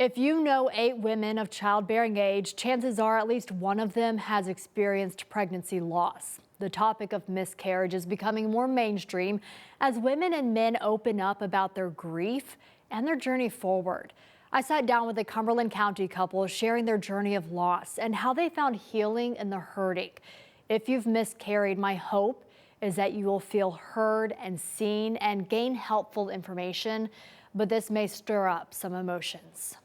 If you know 8 women of childbearing age, chances are at least one of them has experienced pregnancy loss. The topic of miscarriage is becoming more mainstream as women and men open up about their grief and their journey forward. I sat down with a Cumberland County couple sharing their journey of loss and how they found healing in the hurting. If you've miscarried, my hope is that you will feel heard and seen and gain helpful information, but this may stir up some emotions.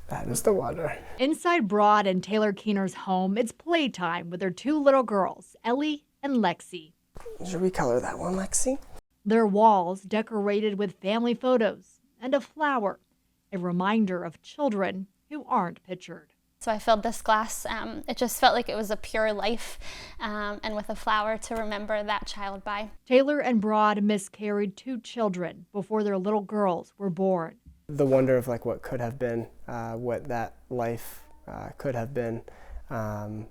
That is the water. Inside Broad and Taylor Keener's home, it's playtime with their 2 little girls, Ellie and Lexi. Should we color that one, Lexi? Their walls decorated with family photos and a flower, a reminder of children who aren't pictured. So I filled this glass. It just felt like it was a pure life, and with a flower to remember that child by. Taylor and Broad miscarried 2 children before their little girls were born. The wonder of what could have been, what that life could have been. You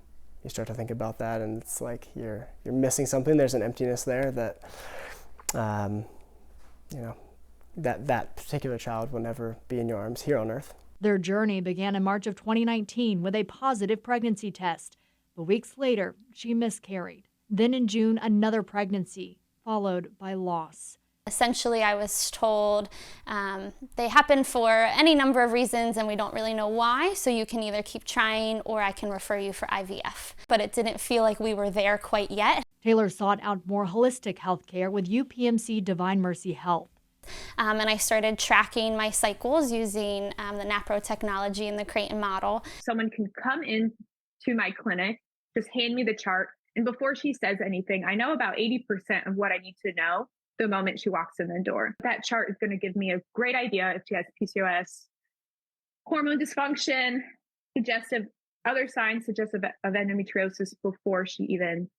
start to think about that, and it's like you're missing something. There's an emptiness there that that particular child will never be in your arms here on earth. Their journey began in March of 2019 with a positive pregnancy test. But weeks later, she miscarried. Then in June, another pregnancy, followed by loss. Essentially, I was told they happen for any number of reasons and we don't really know why, so you can either keep trying or I can refer you for IVF. But it didn't feel like we were there quite yet. Taylor sought out more holistic health care with UPMC Divine Mercy Health. And I started tracking my cycles using the NAPRO technology and the Creighton model. Someone can come in to my clinic, just hand me the chart, and before she says anything, I know about 80% of what I need to know the moment she walks in the door. That chart is going to give me a great idea if she has PCOS, hormone dysfunction, other signs suggestive of endometriosis before she even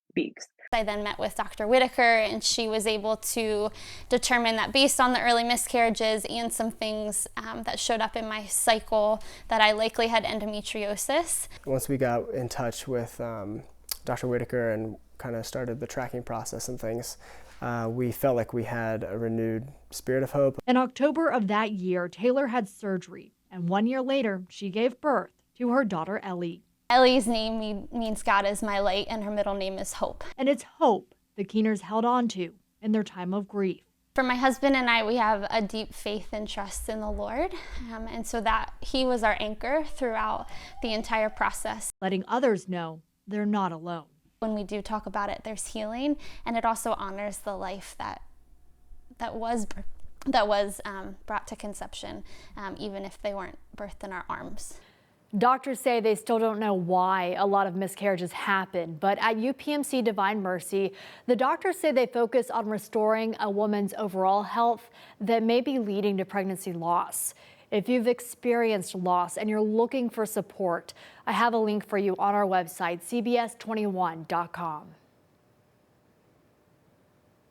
speaks. I then met with Dr. Whitaker, and she was able to determine that based on the early miscarriages and some things that showed up in my cycle that I likely had endometriosis. Once we got in touch with Dr. Whitaker and kind of started the tracking process and things, we felt like we had a renewed spirit of hope. In October of that year, Taylor had surgery, and 1 year later, she gave birth to her daughter, Ellie. Ellie's name means God is my light, and her middle name is Hope. And it's hope the Keeners held on to in their time of grief. For my husband and I, we have a deep faith and trust in the Lord, and so that He was our anchor throughout the entire process. Letting others know they're not alone. When we do talk about it, there's healing, and it also honors the life that was brought to conception, even if they weren't birthed in our arms. Doctors say they still don't know why a lot of miscarriages happen, but at UPMC Divine Mercy, the doctors say they focus on restoring a woman's overall health that may be leading to pregnancy loss. If you've experienced loss and you're looking for support, I have a link for you on our website, cbs21.com.